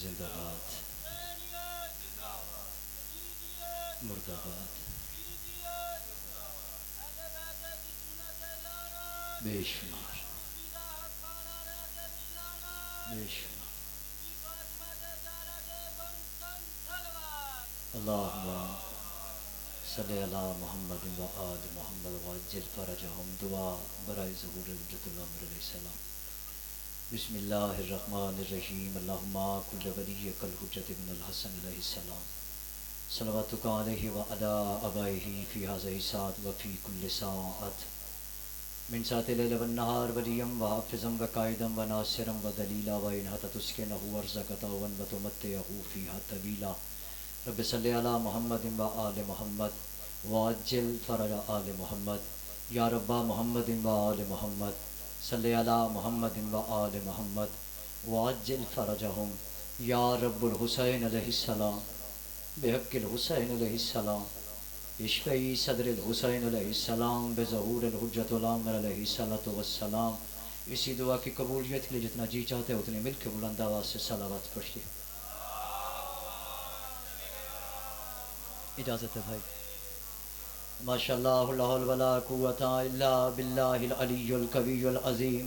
जिंदाबाद मुर्दाबाद बेशुमार बेशुमार। अल्लाहुम्मा सल्ली अला मुहम्मद व आल मुहम्मद वअज्जिल फरजहुम। दुआ बराए ज़हूर हज़रतुल अमर अलैहिस्सलाम। बिस्मिल्लाहिर्रहमानिर्रहीम। अल्लाहुम्मा कुल्ल वलिय्यकल हुज्जत इब्नुल हसन अलैहिस्सलाम सलवातुका अलैहि व अला आबाइही फ़ी हाज़िही साअत व फ़ी कुल्लि साअत मिन सातिल लैल वन नहार वलियम व हाफ़िज़म व काइदम व नासिरम व दलीला व इन हत तुस्किनहु वर्ज़क़तहु व तुमत्तिअहु फ़ीहा तवीला। रब्बि सल्लि अला मुहम्मदिन व आलि मुहम्मद व अज्जिल फ़रज आलि मुहम्मद। या रब्बा मुहम्मदिन व आलि मुहम्मद सल्लि अला मुहम्मदिन व आलि मुहम्मद व अज्जिल फ़रजहुम। या रब्बुल हुसैन अलैहिस्सलाम बिहक़्क़िल हुसैन अलैहिस्सलाम इश्फ़ई सदरिल हुसैन अलैहिस्सलाम बेज़हूरिल हुज्जतुल आमिर अलैहिस्सलातु वस्सलाम। इसी दुआ की कबूलियत के लिए जितना जी चाहते हो उतने मिल के बुलंद आवाज़ से सलावत पढ़िए। इजाज़त है भाई। माशाअल्लाह ला हौल वला कुव्वता इल्ला बिल्लाहिल अलिय्युल कविय्युल अज़ीम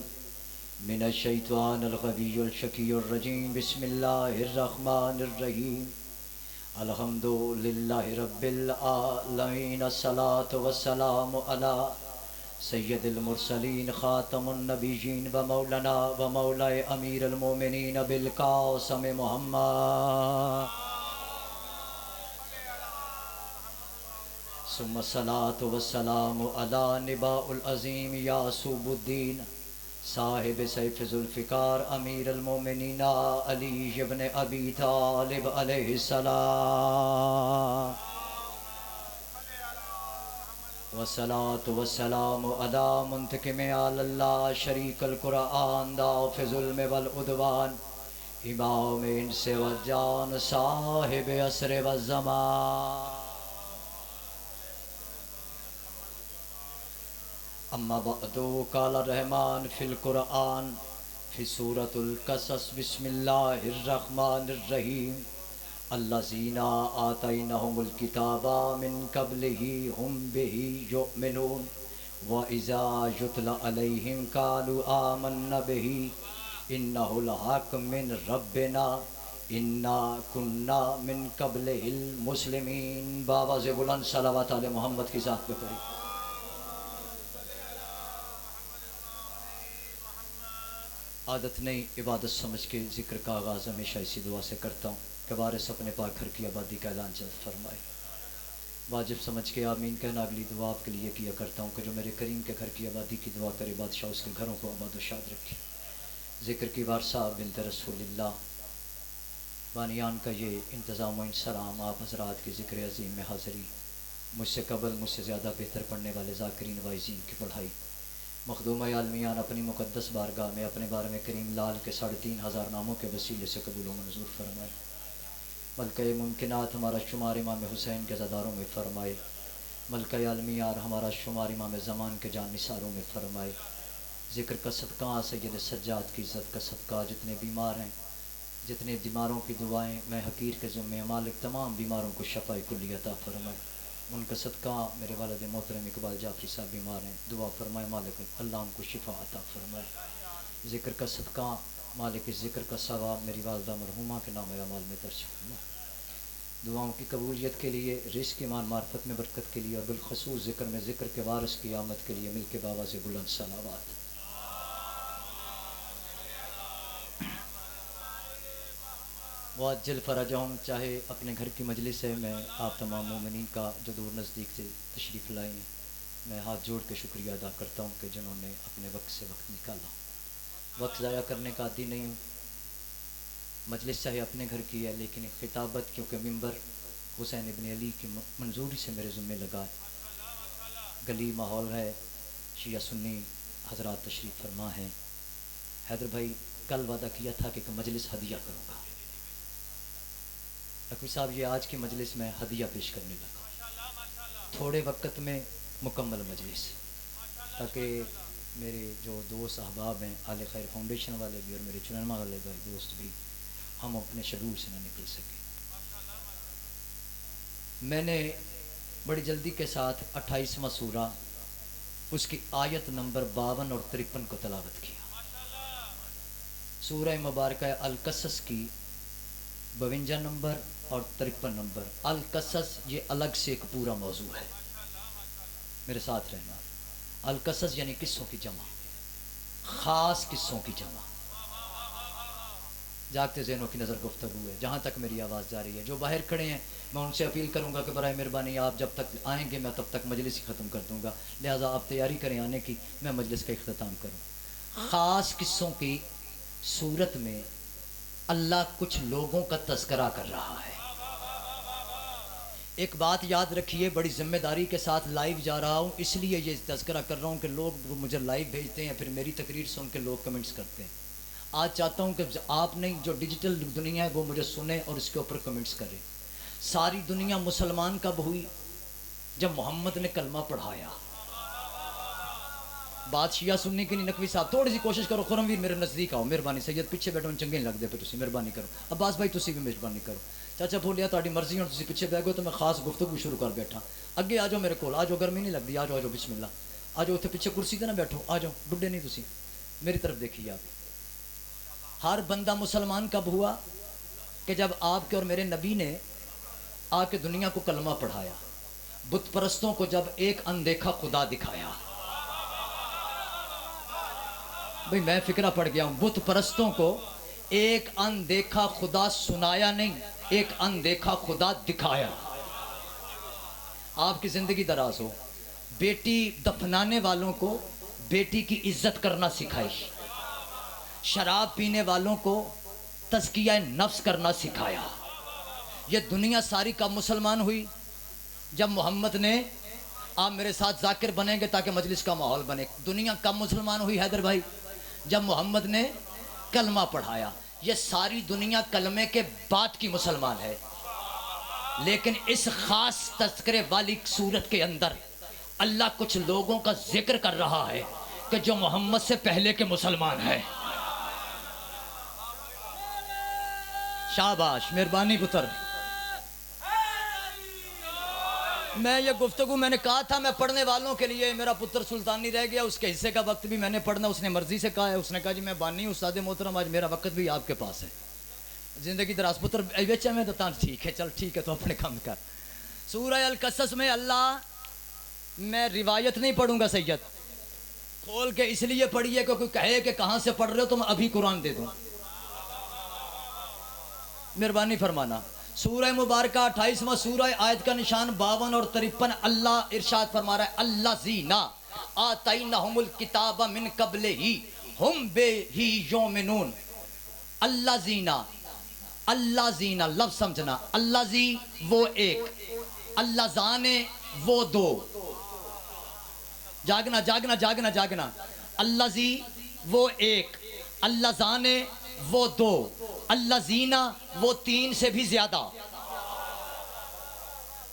मिनश शैतानिर गविय्युल शकीयुर रजीम। बिस्मिल्लाहिर रहमानिर रहीम। अल्हम्दुलिल्लाहि रब्बिल आलमीन। अस्सलातु वस्सलामु अला सय्यदिल मुरसलीन खातमुन नबिय्यीन व मौलाना व मौलाए अमीरुल मोमिनीन अबिल कासिम मुहम्मद। सुम्मा सलातु वस्सलामु अला निबाउल अज़ीम यासूबुद्दीन साहिब सैफ ज़ुल्फ़िकार अमीर अल-मोमिनीन अली इब्न अबी तालिब अलैहिस्सलाम। वस्सलातु वस्सलामु अला मुंतकिम अल्लाह शरीकल कुरआन दाफ़िज़ुल वल उदवान इमाम इंस व जान साहिब असर व ज़मान। अम्मा बअदु क़ाला रहमान फ़िल कुरआन फ़ी सूरतुल क़सस बिस्मिल्लाहिर रहमानिर रहीम। अल्लज़ीना आतैनहुमुल किताबा मिन क़ब्लिही हुम बिही युमिनून व इज़ा युतला अलैहिम क़ालू आमन्ना बिही इन्नहुल हक़्क़ मिन रब्बिना इन्ना कुन्ना मिन क़ब्लिहिल मुस्लिमीन। बाबा से बुलंद सलावत आले मोहम्मद की ज़ात पे पढ़ी। आदत नहीं इबादत समझ के ज़िक्र का आगाज़ हमेशा इसी दुआ से करता हूँ कि वारिस अपने पाक घर की आबादी का ऐलान जल्द फरमाए। वाजिब समझ के आमीन कहना अगली दुआ आपके लिए किया करता हूँ कि जो मेरे करीम के घर की आबादी की दुआ करे बादशाह उसके घरों को आबाद व शाद रखे। ज़िक्र की वारसा बिन्त रसूलिल्लाह बानियान का ये इंतज़ाम व इंसराम आप हज़रात के ज़िक्र अज़ीम में हाज़िरी मुझसे कबल मुझसे ज़्यादा बेहतर पढ़ने वाले ज़ाकिरीन वाइज़ीन की पढ़ाई मखदूम आलमियान अपनी मुक़द्दस बारगाह में अपने बारे में करीम लाल के 3,500 नामों के वसीले से कबूल मंजूर फरमाए। मलका मुमकिनात हमारा शुमार इमाम हुसैन के ज़दारों में फ़रमाए। मलका आलमियार हमारा शुमार इमाम ज़मान के जान निसारों में फ़रमाए। ज़िक्र का सदका सैयद सज्जाद की इज़्ज़त का सदका जितने बीमार हैं जितने बीमारों की दुआएँ मैं हकीर के ज़ुम्मे मालिक तमाम बीमारों को शफ़ाए कुल्ली अता फ़रमाए। उनका सदका मेरे वालिद मोहतरम इकबाल जाफ़री साहब बीमार हैं दुआ फरमाए मालिक अल्लाह उनको शिफा अता फ़रमाए। ज़िक्र का सदका मालिक ज़िक्र का सवाब मेरी वालदा मरहूमा के नाम अमाल में दर्ज फरमा। दुआओं की कबूलियत के लिए रिज़्क़ ईमान मार्फत में बरकत के लिए और बिलख़ुसूस ज़िक्र में ज़िक्र के वारिस की आमद के लिए मिल के बाबा से बुलंद सलावत। वाजिल फ़रजहुम चाहे अपने घर की मजलिस है मैं आप तमाम मोमिनीन का जो दूर नज़दीक से तशरीफ़ लाए हैं मैं हाथ जोड़ के शुक्रिया अदा करता हूँ कि जिन्होंने अपने वक्त से वक्त निकाला। वक्त ज़ाया करने का आदी नहीं हूँ। मजलिस चाहे अपने घर की है लेकिन खिताबत क्योंकि मिंबर हुसैन इब्न अली की मंजूरी से मेरे ज़ुम्मे लगा है। गली माहौल है शिया सुन्नी हज़रात तशरीफ़ फरमा हैं। हैदर भाई कल वादा किया था कि मजलिस हदिया करूँगा। रफ़ी साहब ये आज की मजलिस में हदिया पेश करने लगा थोड़े वक्त में मुकम्मल मजलिस ताकि मेरे जो दोस्त अहबाब हैं आले खैर फाउंडेशन वाले भी और मेरे चुनमा वाले भाई दोस्त भी हम अपने शेड्यूल से ना निकल सके। मैंने बड़ी जल्दी के साथ 28वां सूरा उसकी आयत नंबर 52 और 53 को तलावत किया। सूरह मुबारक अल कसस की 52 नंबर और 53 नंबर। अल कसस ये अलग से एक पूरा मौजू है, मेरे साथ रहना। अल कसस यानी किस्सों की जमा, ख़ास किस्सों की जमा। जागते ज़हनों की नज़र गुफ्तगू है। जहाँ तक मेरी आवाज़ जा रही है, जो बाहर खड़े हैं मैं उनसे अपील करूँगा कि बराए मेहरबानी आप जब तक आएंगे मैं तब तक मजलिस ही ख़त्म कर दूँगा, लिहाजा आप तैयारी करें आने की, मैं मजलिस का इख्तिताम करूँ। ख़ास किस्सों की सूरत में अल्लाह कुछ लोगों का तज़किरा कर रहा है। एक बात याद रखिए, बड़ी ज़िम्मेदारी के साथ लाइव जा रहा हूँ, इसलिए ये तज़किरा कर रहा हूँ कि लोग मुझे लाइव भेजते हैं, फिर मेरी तकरीर सुन के लोग कमेंट्स करते हैं। आज चाहता हूँ कि आपने जो डिजिटल दुनिया है वो मुझे सुने और इसके ऊपर कमेंट्स करे। सारी दुनिया मुसलमान कब हुई? जब मोहम्मद ने कलमा पढ़ाया। बात शिया सुनने की नहीं। नकवी साहब थोड़ी सी कोशिश करो, खुरमवीर मेरे नज़दीक आओ, मेहरबानी। सैयद पीछे बैठो, चंगे नहीं लगते पे, तुसी मेहरबानी करो। अब्बास भाई तुसी भी मेहरबानी करो। चाचा बोलिया ताड़ी मर्जी और तुसी पीछे बैठ गए तो मैं खास गुफ्तगू शुरू कर बैठा। अगे आ जाओ मेरे को, आ जाओ, गर्मी नहीं लगती, आ जाओ, आ जाओ, बिस्मिल्लाह आ जाओ। उत्थे पीछे कुर्सी ते ना बैठो, आ जाओ, बुढ़े नहीं तुसी, मेरी तरफ देखिए आप। हर बंदा मुसलमान कब हुआ? कि जब आपके और मेरे नबी ने आके दुनिया को कलमा पढ़ाया। बुत परस्तों को जब एक अनदेखा खुदा दिखाया। भाई मैं फिक्रा पड़ गया हूं। बुत परस्तों को एक अनदेखा खुदा सुनाया नहीं, एक अनदेखा खुदा दिखाया। आपकी जिंदगी दराज हो। बेटी दफनाने वालों को बेटी की इज्जत करना सिखाई, शराब पीने वालों को तज़किया नफ्स करना सिखाया। ये दुनिया सारी कब मुसलमान हुई? जब मोहम्मद ने, आप मेरे साथ जाकिर बनेंगे ताकि मजलिस का माहौल बने। दुनिया कब मुसलमान हुई हैदर भाई? जब मोहम्मद ने कलमा पढ़ाया। ये सारी दुनिया कलमे के बाद की मुसलमान है, लेकिन इस खास तज़किरे वाली सूरत के अंदर अल्लाह कुछ लोगों का जिक्र कर रहा है कि जो मोहम्मद से पहले के मुसलमान है। शाबाश, मेहरबानी पुत्र। मैं ये गुफ्तगू मैंने कहा था मैं पढ़ने वालों के लिए, मेरा पुत्र सुल्तानी रह गया, उसके हिस्से का वक्त भी मैंने पढ़ना, उसने मर्जी से कहा है। उसने कहा जी मैं बानी उस्ताद मोहतरम, आज मेरा वक्त भी आपके पास है। जिंदगी दराज पुत्र बेचा में तो ठीक है, चल ठीक है, तो अपने काम कर। सूरह अल कसस में अल्लाह, मैं रिवायत नहीं पढ़ूंगा सैयद, खोल के इसलिए पढ़िए कि कोई कहे कि कहाँ से पढ़ रहे हो तो मैं अभी कुरान दे दूँ, मेहरबानी फरमाना। सूरह मुबारक 28वां सूरह, आयत का निशान 52 और 53। अल्लाह इरशाद फरमा रहा है, अल्लाह जीना आतैनहुमुल किताब मिन कब्ले ही हुम बिही युमिनून। अल्लाह जीना, अल्लाह जीना लफ्ज़ समझना। अल्लाह जी वो एक, अल्लाह जाने वो दो। जागना जागना जागना जागना। अल्लाह जी वो एक, अल्लाह जाने वो दो, अल्लाह जीना वो तीन से भी ज्यादा।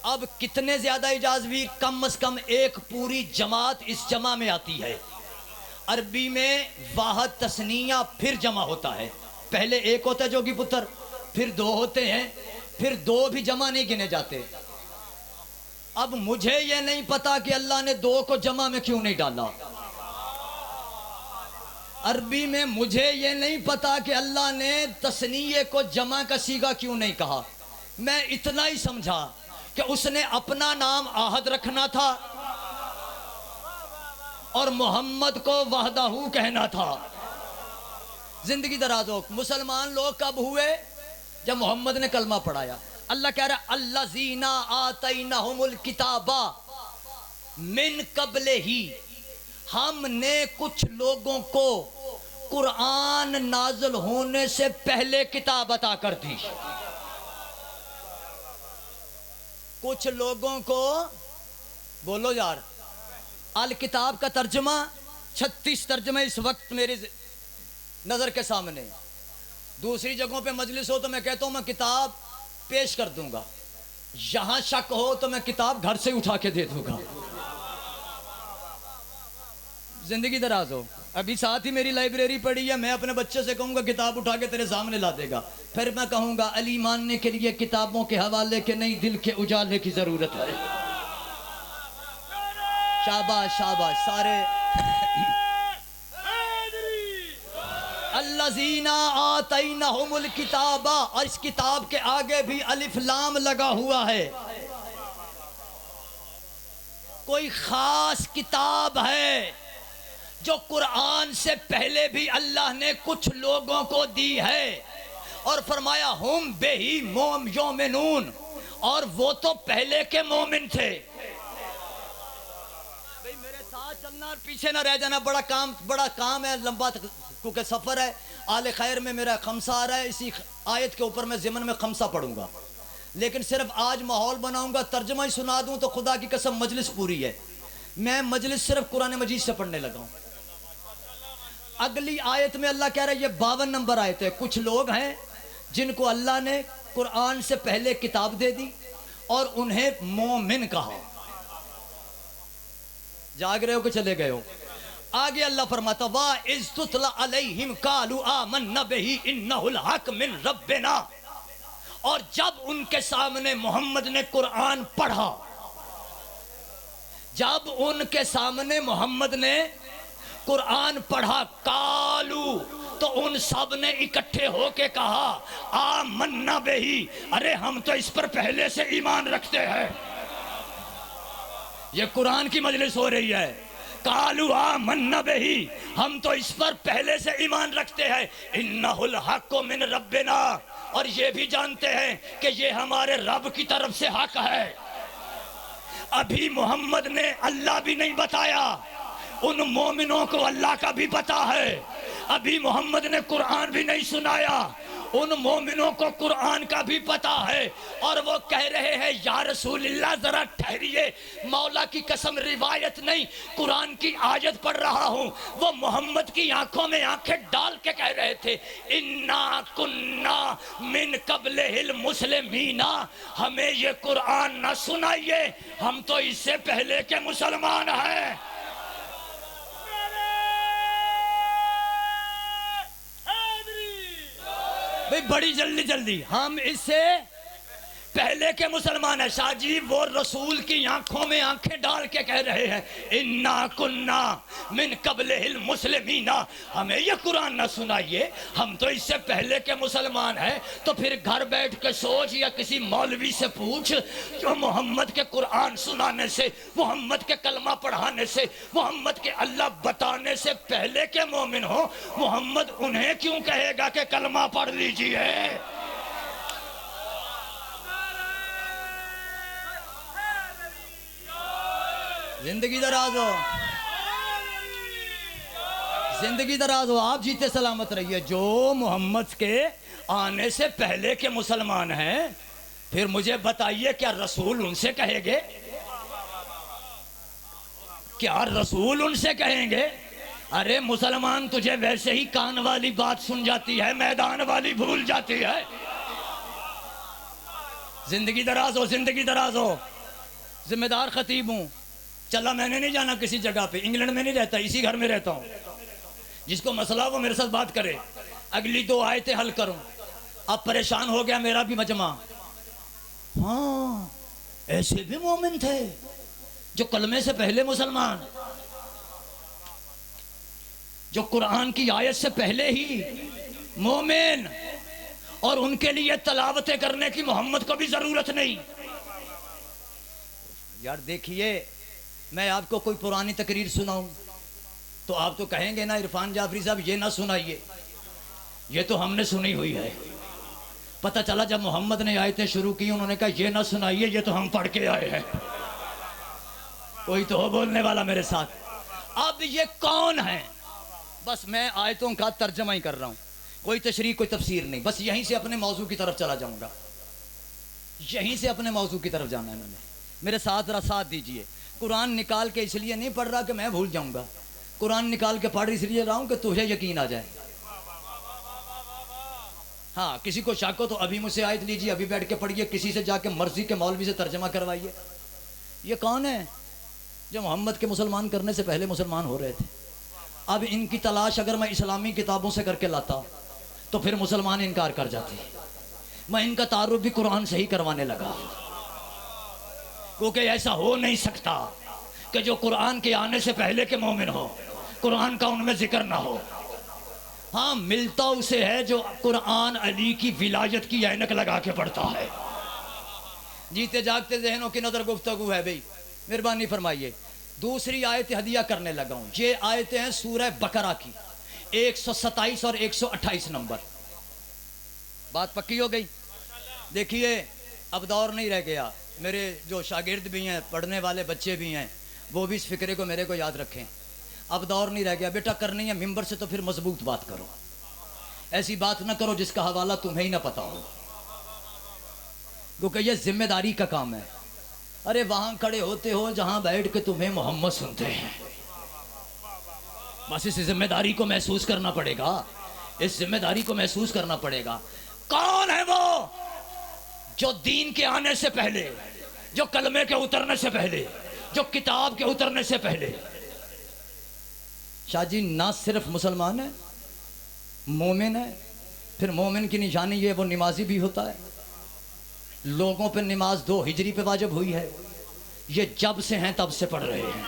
अब कितने ज्यादा इजाज भी? कम से कम एक पूरी जमात इस जमा में आती है। अरबी में वाहद तस्निया फिर जमा होता है। पहले एक होता है जोगी पुत्र, फिर दो होते हैं, फिर दो भी जमा नहीं गिने जाते। अब मुझे यह नहीं पता कि अल्लाह ने दो को जमा में क्यों नहीं डाला। अरबी में मुझे ये नहीं पता कि अल्लाह ने तस्नीये को जमा का सीगा क्यों नहीं कहा। मैं इतना ही समझा कि उसने अपना नाम आहद रखना था और मोहम्मद को वहदाहू कहना था। जिंदगी दराज हो। मुसलमान लोग कब हुए? जब मोहम्मद ने कलमा पढ़ाया। अल्लाह कह रहा है, अल्लाज़ीना आतैनहुमुल किताबा मिन कब्ले ही, हमने कुछ लोगों को कुरान नाज़िल होने से पहले किताब अता कर दी। कुछ लोगों को, बोलो यार, अल किताब का तर्जमा 36 तर्जमे इस वक्त मेरी नजर के सामने। दूसरी जगहों पे मजलिस हो तो मैं कहता हूं मैं किताब पेश कर दूंगा, यहां शक हो तो मैं किताब घर से उठा के दे दूंगा। जिंदगी दराज हो। अभी साथ ही मेरी लाइब्रेरी पड़ी है, मैं अपने बच्चे से कहूंगा किताब उठा के तेरे सामने ला देगा, फिर मैं कहूंगा अली मानने के लिए किताबों के हवाले के नहीं दिल के उजाले की जरूरत है। शाबाश शाबाश सारे। अल्लज़ीना आतैनहुमुल किताबा, और इस किताब के आगे भी अलिफ लाम लगा हुआ है। कोई खास किताब है जो कुरान से पहले भी अल्लाह ने कुछ लोगों को दी है, और फरमाया हुम बेही मोम योमिनून, और वो तो पहले के मोमिन थे। भाई मेरे साथ चलना और पीछे ना रह जाना, बड़ा काम है, लंबा क्योंकि सफर है। आले खैर में मेरा खमसा आ रहा है, इसी आयत के ऊपर मैं ज़िमन में खमसा पढ़ूंगा, लेकिन सिर्फ आज माहौल बनाऊंगा, तर्जमा ही सुना दूं तो खुदा की कसम मजलिस पूरी है। मैं मजलिस सिर्फ कुरान मजीद से पढ़ने लगा हूं। अगली आयत में अल्लाह कह रहा है, ये 52 नंबर आयत है, कुछ लोग हैं जिनको अल्लाह ने कुरान से पहले किताब दे दी और उन्हें मोमिन कहा। जाग रहे हो कि चले गए हो? आगे अल्लाह फरमाता वा इज़्तुतला अलैहिम कालू आमन्ना बिही इन्नहुल हक मिन रब्बिना, और जब उनके सामने मोहम्मद ने कुरान पढ़ा, जब उनके सामने मोहम्मद ने कुरान पढ़ा, कालू, तो उन सब ने इकट्ठे होके कहा आमन्ना बिही, अरे हम तो इस पर पहले से ईमान रखते हैं। ये कुरान की मजलिस हो रही है। कालू आमन्ना बिही, हम तो इस पर पहले से ईमान रखते हैं। इन्नहुल हक्कु मिन रब्बिना, और ये भी जानते हैं कि ये हमारे रब की तरफ से हक है। अभी मोहम्मद ने अल्लाह भी नहीं बताया, उन मोमिनों को अल्लाह का भी पता है। अभी मोहम्मद ने कुरान भी नहीं सुनाया, उन मोमिनों को कुरान का भी पता है। और वो कह रहे हैं या रसूलल्लाह जरा ठहरिए, मौला की कसम रिवायत नहीं कुरान की आयत पढ़ रहा हूँ। वो मोहम्मद की आंखों में आंखें डाल के कह रहे थे इन्ना कुन्ना मिन कब्लिहिल मुस्लिमीना, हमें ये कुरान न सुनाइए, हम तो इससे पहले के मुसलमान हैं। भाई बड़ी जल्दी जल्दी हम इससे पहले के मुसलमान है। शाहजी वो रसूल की आंखों में आंखें डाल के कह रहे हैं इन्ना कुन्ना मिन कब्लिहिल मुस्लिमीना, हमें ये कुरान ना सुनाइए, हम तो इससे पहले के मुसलमान हैं। तो फिर घर बैठ के सोच या किसी मौलवी से पूछ, जो मोहम्मद के कुरान सुनाने से, मोहम्मद के कलमा पढ़ाने से, मोहम्मद के अल्लाह बताने से पहले के मोमिन हो, मोहम्मद उन्हें क्यों कहेगा कि कलमा पढ़ लीजिए? जिंदगी दराज हो, जिंदगी दराज हो, आप जीते सलामत रहिए। जो मोहम्मद के आने से पहले के मुसलमान हैं, फिर मुझे बताइए क्या रसूल उनसे कहेंगे? क्या रसूल उनसे कहेंगे अरे मुसलमान तुझे वैसे ही कान वाली बात सुन जाती है, मैदान वाली भूल जाती है। जिंदगी दराज हो, जिंदगी दराज हो। जिम्मेदार खतीब हूं, चला मैंने नहीं जाना किसी जगह पे, इंग्लैंड में नहीं रहता, इसी घर में रहता हूँ। जिसको मसला वो मेरे साथ बात करे, अगली 2 आयतें हल करूं। अब परेशान हो गया मेरा भी मजमा। हाँ ऐसे भी मोमिन थे जो कलमे से पहले मुसलमान, जो कुरान की आयत से पहले ही मोमिन, और उनके लिए तलावतें करने की मोहम्मद को भी जरूरत नहीं। यार देखिए, मैं आपको कोई पुरानी तकरीर सुनाऊं तो आप तो कहेंगे ना इरफान जाफरी साहब ये ना सुनाइए, ये तो हमने सुनी हुई है। पता चला जब मोहम्मद ने आयतें शुरू की, उन्होंने कहा ये ना सुनाइए, ये तो हम पढ़ के आए हैं। कोई तो हो बोलने वाला मेरे साथ। अब ये कौन है? बस मैं आयतों का तर्जमा ही कर रहा हूं, कोई तशरीह कोई तफसीर नहीं। बस यहीं से अपने मौजू की तरफ चला जाऊंगा, यहीं से अपने मौजू की तरफ जाना है मैंने। मेरे साथ जरा साथ दीजिए। कुरान निकाल के इसलिए नहीं पढ़ रहा कि मैं भूल जाऊंगा, कुरान निकाल के पढ़ इसलिए रहा हूं कि तुझे यकीन आ जाए। हाँ किसी को शक हो तो अभी मुझसे आयत लीजिए, अभी बैठ के पढ़िए, किसी से जाके मर्जी के मौलवी से तर्जमा करवाइए। ये कौन है जो मोहम्मद के मुसलमान करने से पहले मुसलमान हो रहे थे? अब इनकी तलाश अगर मैं इस्लामी किताबों से करके लाता तो फिर मुसलमान इनकार कर जाते। मैं इनका तारुफ भी कुरान से ही करवाने लगा, क्योंकि ऐसा हो नहीं सकता कि जो कुरान के आने से पहले के मोमिन हो, कुरान का उनमें जिक्र ना हो। हाँ, मिलता उसे है जो कुरान अली की विलायत की ऐनक लगा के पढ़ता है। जीते जागते जहनों की नजर गुफ्तगू है भाई, मेहरबानी फरमाइए। दूसरी आयत हदिया करने लगा हूं। ये आयतें हैं सूरह बकरा की 127 और 128 नंबर। बात पक्की हो गई। देखिए, अब दौर नहीं रह गया। मेरे जो शागिर्द भी हैं, पढ़ने वाले बच्चे भी हैं, वो भी इस फिक्रे को मेरे को याद रखें। अब दौर नहीं रह गया बेटा, करनी है मिंबर से तो फिर मजबूत बात करो। ऐसी बात ना करो जिसका हवाला तुम्हें ही ना पता हो, क्योंकि ये जिम्मेदारी का काम है। अरे वहां खड़े होते हो जहां बैठ के तुम्हें मोहम्मद सुनते हैं, बस इस जिम्मेदारी को महसूस करना पड़ेगा। इस जिम्मेदारी को महसूस करना पड़ेगा। कौन है वो जो दीन के आने से पहले, जो कलमे के उतरने से पहले, जो किताब के उतरने से पहले शाह जी ना सिर्फ मुसलमान है, मोमिन है। फिर मोमिन की निशानी ये वो नमाजी भी होता है। लोगों पे नमाज 2 हिजरी पे वाजिब हुई है, ये जब से हैं तब से पढ़ रहे हैं।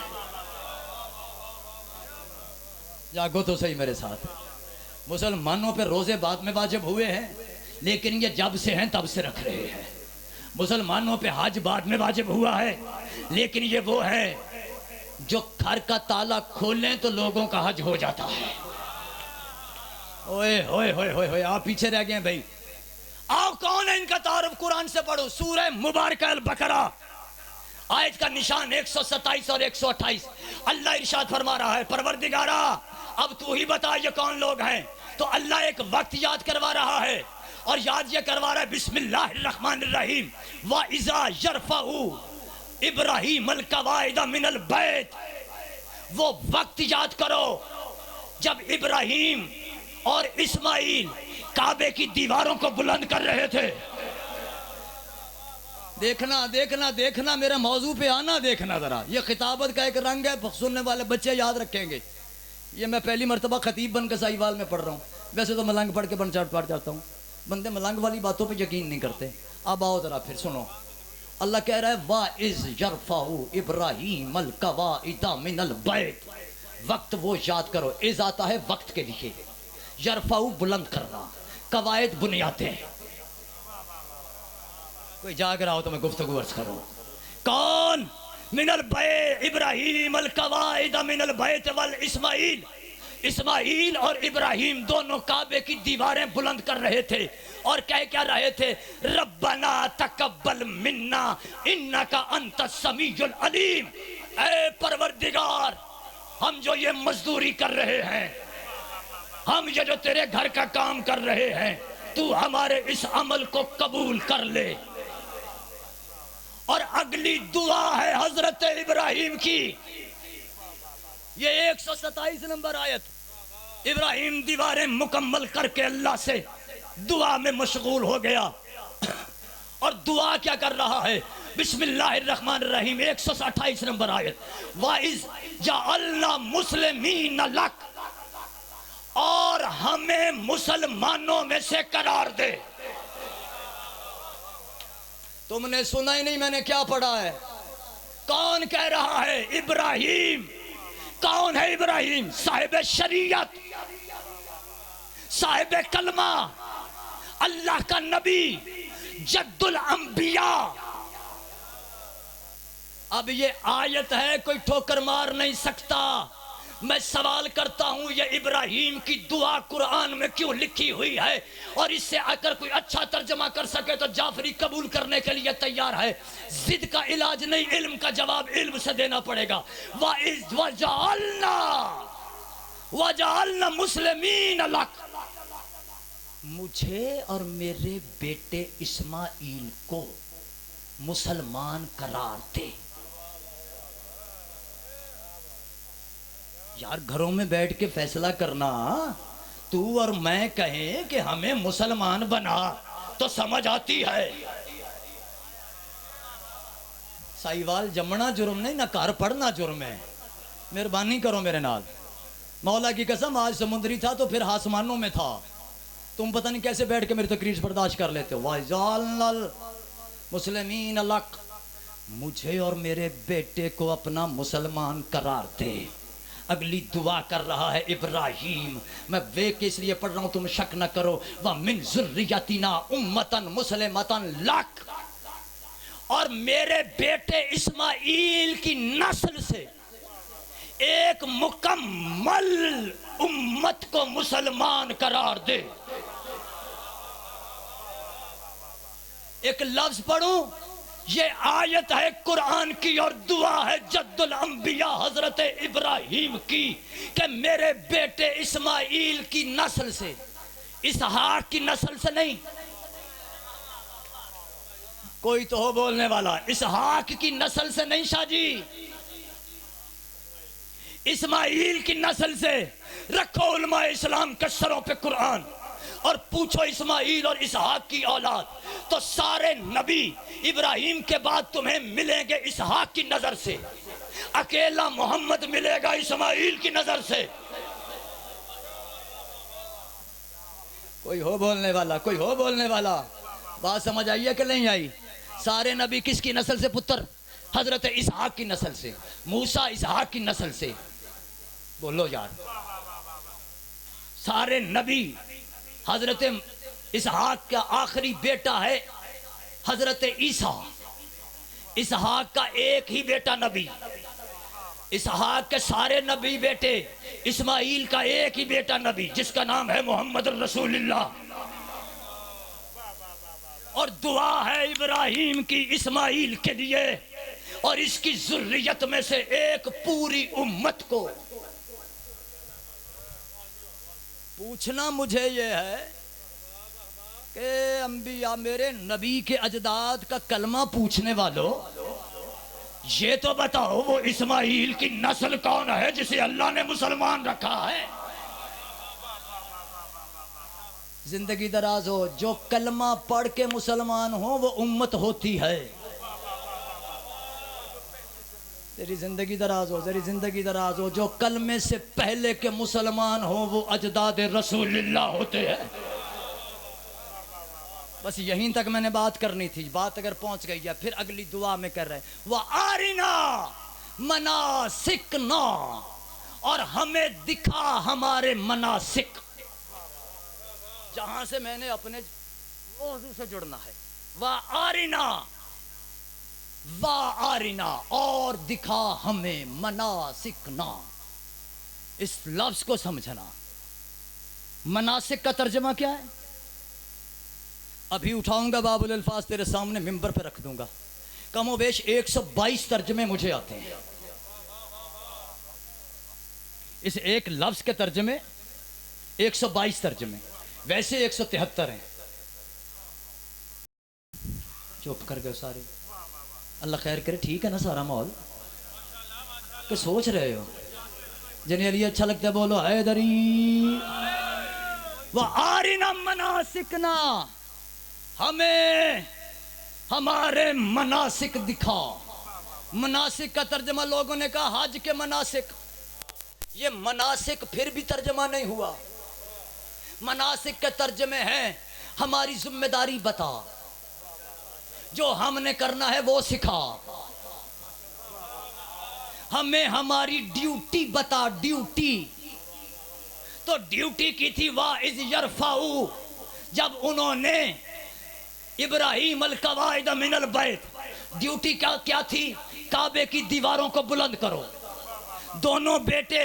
जागो तो सही मेरे साथ। मुसलमानों पे रोजे बाद में वाजिब हुए हैं, लेकिन ये जब से हैं तब से रख रहे हैं। मुसलमानों पे हज बाद में वाजिब हुआ है, लेकिन ये वो है जो घर का ताला खोलें तो लोगों का हज हो जाता है। ओए होए होए होए होए, आप पीछे रह गए भाई। आओ, कौन है इनका तारुफ कुरान से पढ़ो। सूरह मुबारक अल बकरा आयत का निशान 127 और 128। अल्लाह इरशाद फरमा रहा है, परवरदिगारा अब तू ही बता ये कौन लोग हैं। तो अल्लाह एक वक्त याद करवा रहा है, और याद ये करवा रहा है बिस्मिल्लाहिर्रहमानिर्रहीम व इज़ा यरफउ इब्राहीम अल कवाइद मिनल बैत। वो वक्त याद करो जब इब्राहिम और इस्माइल काबे की दीवारों को बुलंद कर रहे थे। देखना देखना देखना, मेरे मौजू पे आना देखना जरा। ये खिताबत का एक रंग है, सुनने वाले बच्चे याद रखेंगे। ये मैं पहली मरतबा खतीब बन के साहिवाल में पढ़ रहा हूँ। वैसे तो मलंग पढ़ के पढ़ जाता हूँ, बंदे मलंग वाली बातों पे यकीन नहीं करते। अब आओ जरा फिर सुनो। अल्लाह कह रहा है वा इज यरफाउ इब्राहीम अल कवाइदा मिनल बैत। वक्त वो याद करो। इज आता है वक्त के लिए, यरफाउ बुलंद करना, कवायद बुनियादें। कोई जाग रहा हो तो मैं गुफ्तगू अर्ज करूं। कौन? मिनल बैत इब्राहीम अल कवाइदा मिनल बैत वल इस्माइल। इस्माइल और इब्राहिम दोनों काबे की दीवारें बुलंद कर रहे थे और कह क्या रहे थे, रब्बना तकब्बल मिन्ना इन्नका अंतस समीउल अलीम। ऐ परवरदिगार, हम जो ये मजदूरी कर रहे हैं, हम ये जो तेरे घर का काम कर रहे हैं, तू हमारे इस अमल को कबूल कर ले। और अगली दुआ है हजरत इब्राहिम की, ये 127 नंबर आयत। इब्राहिम दीवारें मुकम्मल करके अल्लाह से दुआ में मशगूल हो गया। और दुआ क्या कर रहा है? बिस्मिल्लाहिर्रहमानिर्रहीम 128 नंबर आयत। वाइज जअल्ना मुस्लिमीन लक, और हमें मुसलमानों में से करार दे। तुमने सुना ही नहीं मैंने क्या पढ़ा है। कौन कह रहा है? इब्राहिम। कौन है इब्राहिम? साहिब शरीयत, साहिब कलमा, अल्लाह का नबी, जद्दुल अंबिया। अब ये आयत है, कोई ठोकर मार नहीं सकता। मैं सवाल करता हूं, ये इब्राहिम की दुआ कुरान में क्यों लिखी हुई है? और इससे अगर कोई अच्छा तर्जमा कर सके तो जाफरी कबूल करने के लिए तैयार है। जिद का इलाज नहीं, इल्म का जवाब इल्म से देना पड़ेगा। वजअलना मुस्लिमीन लक, मुझे और मेरे बेटे इस्माइल को मुसलमान करार दे। यार घरों में बैठ के फैसला करना, तू और मैं कहें कि हमें मुसलमान बना तो समझ आती है। साहिवाल जमना जुर्म नहीं ना, घर पढ़ना जुर्म है। मेहरबानी करो मेरे नाल। मौला की कसम आज समुद्री था तो फिर आसमानों में था। तुम पता नहीं कैसे बैठ के मेरी तकरीर बर्दाश्त कर लेते हो। वाइजाल मुस्लिमीन अलक, मुझे और मेरे बेटे को अपना मुसलमान करार दे। अगली दुआ कर रहा है इब्राहिम, मैं वे के इसलिए पढ़ रहा हूं तुम शक न करो। व मिन ज़ुर्रियतिना उम्मतन मुस्लिमतन लक, और मेरे बेटे इस्माइल की नस्ल से एक मुकम्मल उम्मत को मुसलमान करार दे। एक लफ्ज पढ़ूं, ये आयत है कुरान की और दुआ है जद्दुल अंबिया हजरत इब्राहिम की कि मेरे बेटे इस्माइल की नस्ल से, इसहाक की नस्ल से नहीं। कोई तो हो बोलने वाला, इसहाक की नस्ल से नहीं शाहजी, इस्माइल की नस्ल से। रखो उलमा इस्लाम के सरों पे कुरान और पूछो इस्माइल और इसहाक की औलाद, तो सारे नबी इब्राहिम के बाद तुम्हें मिलेंगे इसहाक की नजर से, अकेला मोहम्मद मिलेगा इस्माइल की नजर से। कोई हो बोलने वाला, कोई हो बोलने वाला। बात समझ आई है कि नहीं आई? सारे नबी किसकी नस्ल से पुत्र? हजरत इसहाक की नस्ल से। मूसा इसहाक की नस्ल से। बोलो यार, सारे नबी हजरत इसहाक का आखिरी बेटा है हजरत ईसा। इसहाक का एक ही बेटा नबी, इसहाक के सारे नबी बेटे, इस्माइल का एक ही बेटा नबी जिसका नाम है मोहम्मद रसूलुल्लाह। और दुआ है इब्राहिम की इस्माइल के लिए और इसकी ज़ुर्रियत में से एक पूरी उम्मत को। पूछना मुझे ये है कि अंबिया, मेरे नबी के अजदाद का कलमा पूछने वालों, ये तो बताओ वो इस्माइल की नस्ल कौन है जिसे अल्लाह ने मुसलमान रखा है? जिंदगी दराज हो, जो कलमा पढ़ के मुसलमान हो वो उम्मत होती है। तेरी जिंदगी दराज हो, तेरी जिंदगी दराज हो। जो कलमे से पहले के मुसलमान हो वो अजदाद रसूलुल्लाह होते हैं। बस यहीं तक मैंने बात करनी थी। बात अगर पहुंच गई है फिर अगली दुआ में कर रहे वह आरिना मनासिकना, और हमें दिखा हमारे मनासिक। जहां से मैंने अपने मौजू से जुड़ना है, वह आरिना, वाह आरिना, और दिखा हमें मनासिकना। इस लफ्ज को समझना। मनासिक का तर्जमा क्या है? अभी उठाऊंगा बाबुल अल्फाज तेरे सामने मिंबर पे रख दूंगा। कमोवेश 122 तर्जमे मुझे आते हैं। इस एक लफ्ज के तर्जमे 122 तर्जमे, वैसे 173 हैं। चुप कर गए सारे। अल्लाह खैर करे। ठीक है ना सारा माहौल? क्या सोच रहे हो? जिन्हें लिए अच्छा लगता है बोलो हैदरी। वह आरिना मनासिकना, हमें हमारे मनासिक दिखा। मनासिक का तर्जमा लोगों ने कहा हज के मनासिक। ये मनासिक फिर भी तर्जमा नहीं हुआ। मनासिक के तर्जमे हैं हमारी जिम्मेदारी बता, जो हमने करना है वो सिखा, हमें हमारी ड्यूटी बता। ड्यूटी तो ड्यूटी की थी वाइज यरफाऊ, जब उन्होंने इब्राहिम अल कवाइद मिनल बैत, ड्यूटी क्या थी? काबे की दीवारों को बुलंद करो। दोनों बेटे,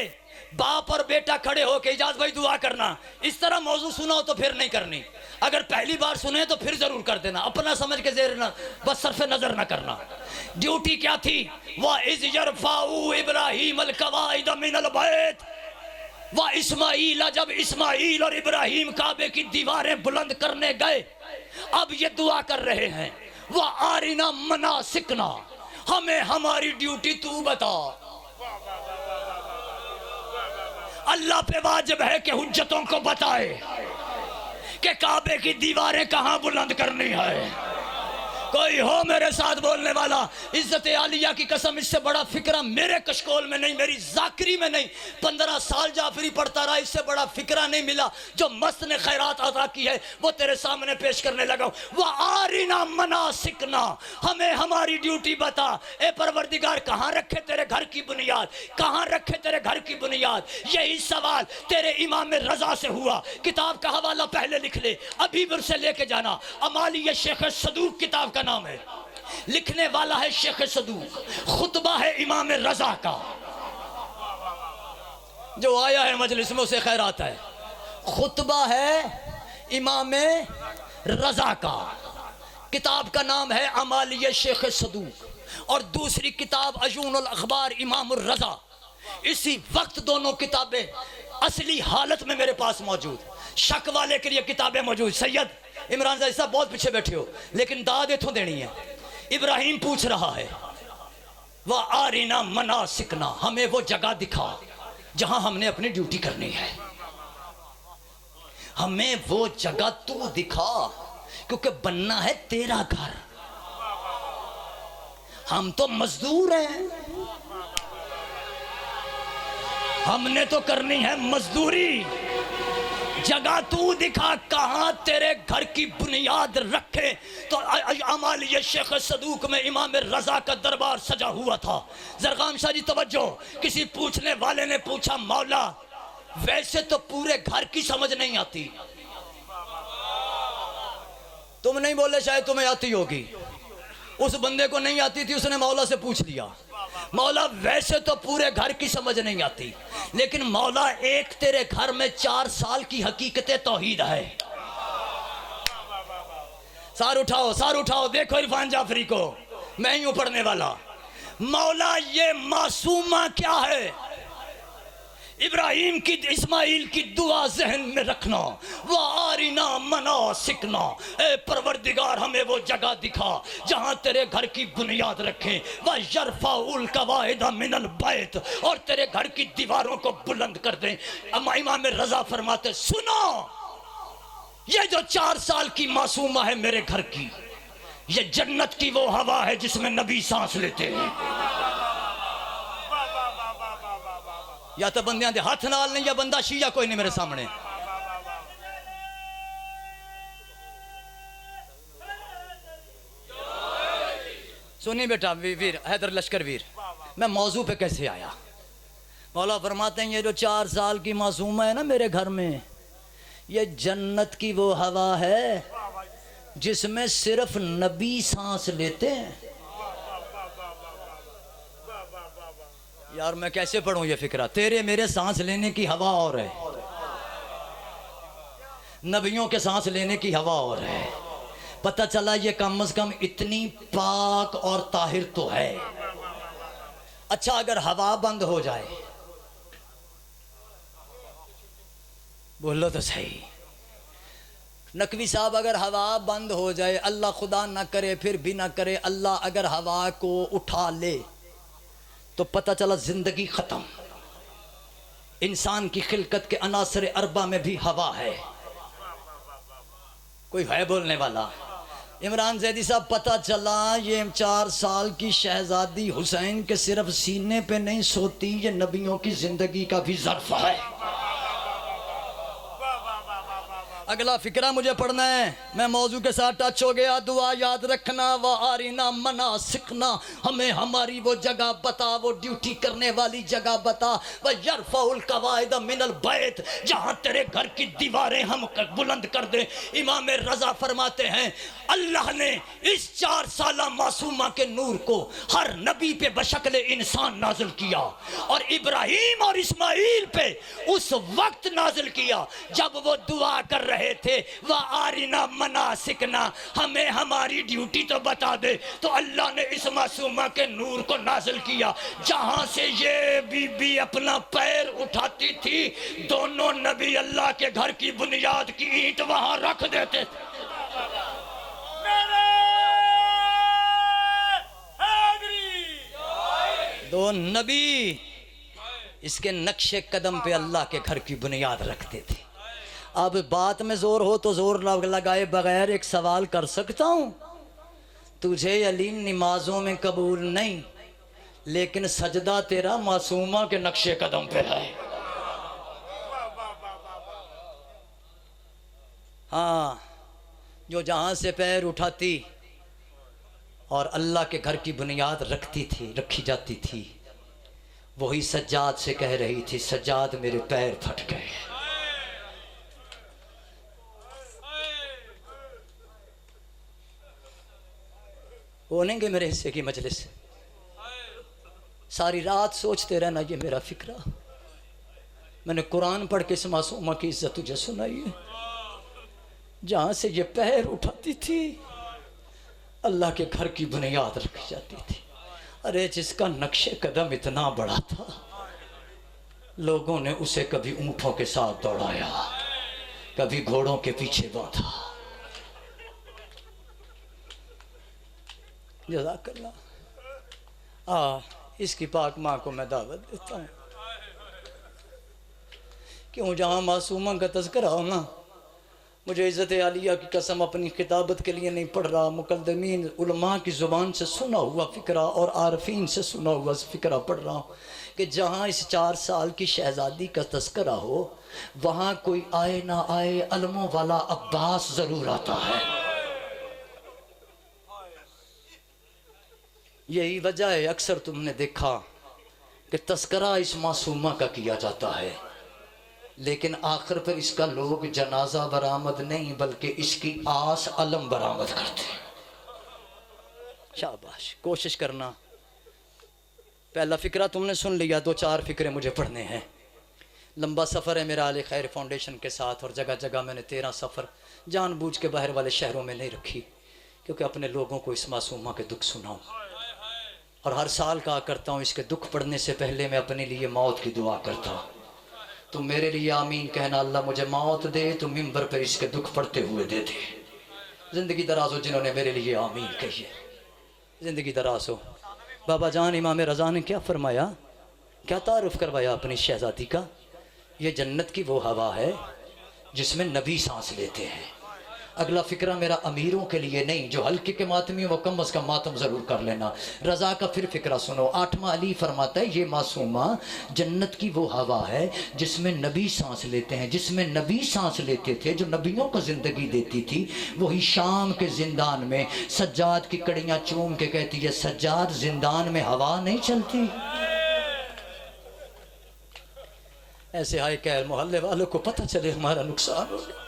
बाप और बेटा खड़े होके, इजाज भाई दुआ करना। इस तरह मौजू सुना हो तो फिर नहीं करनी, अगर पहली बार सुने तो फिर जरूर कर देना, अपना समझ के जेर ना, बस सरफे नजर ना करना। ड्यूटी क्या थी? वाइज यरफाऊ इब्राहिम अल कवाइद मिनल बैत व इस्माइल, जब इस्माइल और इब्राहिम काबे की दीवारें बुलंद करने गए, अब ये दुआ कर रहे हैं वह आरिना मनासिकना, हमें हमारी ड्यूटी तू बता। अल्लाह पे वाजिब है कि हुज्जतों को बताए कि काबे की दीवारें कहां बुलंद करनी है, कोई हो मेरे साथ बोलने वाला? इज्जत आलिया की कसम, इससे बड़ा फिक्रा मेरे कशकोल में नहीं, मेरी जाकरी में नहीं। 15 साल जाफरी पढ़ता रहा, इससे बड़ा फिक्रा नहीं मिला। जो मस्त ने खैरात अदा की है वो तेरे सामने पेश करने लगा। वह आरिना मना सिकना, हमें हमारी ड्यूटी बता। ए परवरदिगार, कहाँ रखे तेरे घर की बुनियाद, कहाँ रखे तेरे घर की बुनियाद? यही सवाल तेरे इमाम रजा से हुआ। किताब का हवाला पहले लिख ले, अभी फिर से लेके जाना। अमाली शेख सदूक किताब का नाम है, लिखने वाला है शेख सदूक, खुतबा है इमाम रजा का। जो आया है मजलिस में उसे खैरात है। खुतबा है इमाम रजा का, किताब का नाम है अमाली शेख सदूक, और दूसरी किताब अजूनुल अखबार इमाम रजा। इसी वक्त दोनों किताबें असली हालत में मेरे पास मौजूद, शक वाले के लिए किताबें मौजूद। सैयद इमरान ज़ाहिद साहब बहुत पीछे बैठे हो, लेकिन दाद इथों देनी है। इब्राहिम पूछ रहा है, वह आरिना मना सिकना, हमें वो जगह दिखा जहां हमने अपनी ड्यूटी करनी है। हमें वो जगह तू दिखा, क्योंकि बनना है तेरा घर। हम तो मजदूर हैं, हमने तो करनी है मजदूरी। जगह तू दिखा कहां तेरे घर की बुनियाद रखे। तो अमालिया शेख सदूक में इमाम रजा का दरबार सजा हुआ था। जरगाम शाह जी तवज्जो, किसी पूछने वाले ने पूछा, मौला वैसे तो पूरे घर की समझ नहीं आती। तुम नहीं बोले, शायद तुम्हें आती होगी। उस बंदे को नहीं आती थी, उसने मौला से पूछ लिया, मौला वैसे तो पूरे घर की समझ नहीं आती, लेकिन मौला एक तेरे घर में 4 साल की हकीकत तौहीद है। सार उठाओ, देखो इरफान जाफरी को, मैं ही हूं पढ़ने वाला। मौला ये मासूमा क्या है? इब्राहिम की इस्माइल की दुआ जहन में रखना, वह आरिना मना सिकना। ए परवरदिगार, हमें वो जगह दिखा जहां तेरे घर की बुनियाद रखें। वह यरफाउल कवाइद मिनल बैत, और तेरे घर की दीवारों को बुलंद कर दें। इमाम रजा फरमाते, सुनो, ये जो 4 साल की मासूमा है मेरे घर की, ये जन्नत की वो हवा है जिसमें नबी सांस लेते हैं। या तो बंदियां दे हाथ नाल नहीं, या बंदा शिया कोई नहीं मेरे सामने। सुनी बेटा वीर हैदर लश्कर वीर, मैं मौजू पे कैसे आया। मौला फरमाते हैं, ये जो 4 साल की मासूमा है ना मेरे घर में, ये जन्नत की वो हवा है जिसमें सिर्फ नबी सांस लेते हैं। यार मैं कैसे पढ़ूं ये फिक्रा? तेरे मेरे सांस लेने की हवा और है, नबियों के सांस लेने की हवा और है। पता चला ये कम से कम इतनी पाक और ताहिर तो है। अच्छा, अगर हवा बंद हो जाए, बोलो तो सही नकवी साहब, अगर हवा बंद हो जाए, अल्लाह खुदा ना करे, फिर भी ना करे, अल्लाह अगर हवा को उठा ले तो पता चला जिंदगी खत्म। इंसान की खिलकत के अनासर अरबा में भी हवा है। कोई है बोलने वाला? इमरान जैदी साहब, पता चला ये 4 साल की शहजादी हुसैन के सिर्फ सीने पे नहीं सोती, ये नबियों की जिंदगी का भी ज़र्फ है। अगला फिक्रा मुझे पढ़ना है, मैं मौजू के साथ टच हो गया। दुआ याद रखना, वह आरिना मना सिखना, हमें हमारी वो जगह बता, वो ड्यूटी करने वाली जगह बता। वह यरफाउल कवाइद मिनल बैत, जहां तेरे घर की दीवारें हम बुलंद कर दें। इमाम रजा फरमाते हैं, अल्लाह ने इस 4 साला मासूमा के नूर को हर नबी पे बशक्ल इंसान नाजिल किया, और इब्राहिम और इस्माइल पे उस वक्त नाजिल किया जब वो दुआ कर रहे थे, वह आरिना मना सिकना, हमें हमारी ड्यूटी तो बता दे। तो अल्लाह ने इस मासूमा के नूर को नाजिल किया, जहां से ये बीबी अपना पैर उठाती थी, दोनों नबी अल्लाह के घर की बुनियाद की ईंट वहां रख देते थे। दो नबी इसके नक्शे कदम पे अल्लाह के घर की बुनियाद रखते थे। अब बात में जोर हो तो जोर लगाए बगैर एक सवाल कर सकता हूं, तुझे अली नमाजों में कबूल नहीं, लेकिन सजदा तेरा मासूमा के नक्शे कदम पे है। हाँ, जो जहां से पैर उठाती और अल्लाह के घर की बुनियाद रखी जाती थी, वही सज्जाद से कह रही थी, सज्जाद मेरे पैर फट गए। वो नहीं गए मेरे हिस्से की मजलिस, सारी रात सोचते रहना ये मेरा फिक्रा। मैंने कुरान पढ़ के इस मासूमा की इज्जत तुझे सुनाई है। जहां से ये पैर उठाती थी अल्लाह के घर की बुनियाद रखी जाती थी। अरे जिसका नक्शे कदम इतना बड़ा था, लोगों ने उसे कभी ऊंटों के साथ दौड़ाया, कभी घोड़ों के पीछे बांधा। जज़ाकल्लाह। इसकी पाक माँ को मैं दावत देता हूँ, क्यों जहाँ मासूमा का तज़किरा हो ना, मुझे इज़्ज़त आलिया की कसम अपनी किताबत के लिए नहीं पढ़ रहा, मुक़द्दमीन उलमा की ज़ुबान से सुना हुआ फ़िक्रा और आरफीन से सुना हुआ फ़िक्रा पढ़ रहा हूँ कि जहाँ इस 4 साल की शहज़ादी का तज़किरा हो, वहाँ कोई आए ना आए अलमों वाला अब्बास ज़रूर आता है। यही वजह है अक्सर तुमने देखा कि तस्करा इस मासूमा का किया जाता है, लेकिन आखिर पर इसका लोग जनाजा बरामद नहीं बल्कि इसकी आस अलम बरामद करते हैं। शाबाश, कोशिश करना। पहला फ़िक्रा तुमने सुन लिया, 2-4 फ़िक्रे मुझे पढ़ने हैं। लंबा सफ़र है मेरा आले खैर फाउंडेशन के साथ, और जगह जगह मैंने 13 सफ़र जानबूझ के बाहर वाले शहरों में नहीं रखी, क्योंकि अपने लोगों को इस मासूमा के दुख सुनाऊं। और हर साल कहा करता हूँ, इसके दुख पड़ने से पहले मैं अपने लिए मौत की दुआ करता हूँ। तुम मेरे लिए आमीन कहना, अल्लाह मुझे मौत दे तो मिंबर पर इसके दुख पड़ते हुए दे दे। ज़िंदगी दराज हो जिन्होंने मेरे लिए आमीन कही है, ज़िंदगी दराज हो। बाबा जान इमाम रज़ा ने क्या फरमाया, क्या तारुफ करवाया अपनी शहज़ादी का? ये जन्नत की वो हवा है जिसमें नबी सांस लेते हैं। अगला फ़िक्रा मेरा अमीरों के लिए नहीं, जो हल्के के मातमी वो कम अज़ कम मातम ज़रूर कर लेना। रज़ा का फिर फ़िक्रा सुनो। 8वां अली फरमाता है, ये मासूमा जन्नत की वो हवा है जिसमें नबी सांस लेते हैं। जिसमें नबी सांस लेते थे, जो नबियों को ज़िंदगी देती थी, वही शाम के ज़िंदान में सज्जाद की कड़ियाँ चूम के कहती है, सज्जाद ज़िंदान में हवा नहीं चलती। ऐसे हाय कैल मोहल्ले वालों को पता चले हमारा नुकसान हो गया।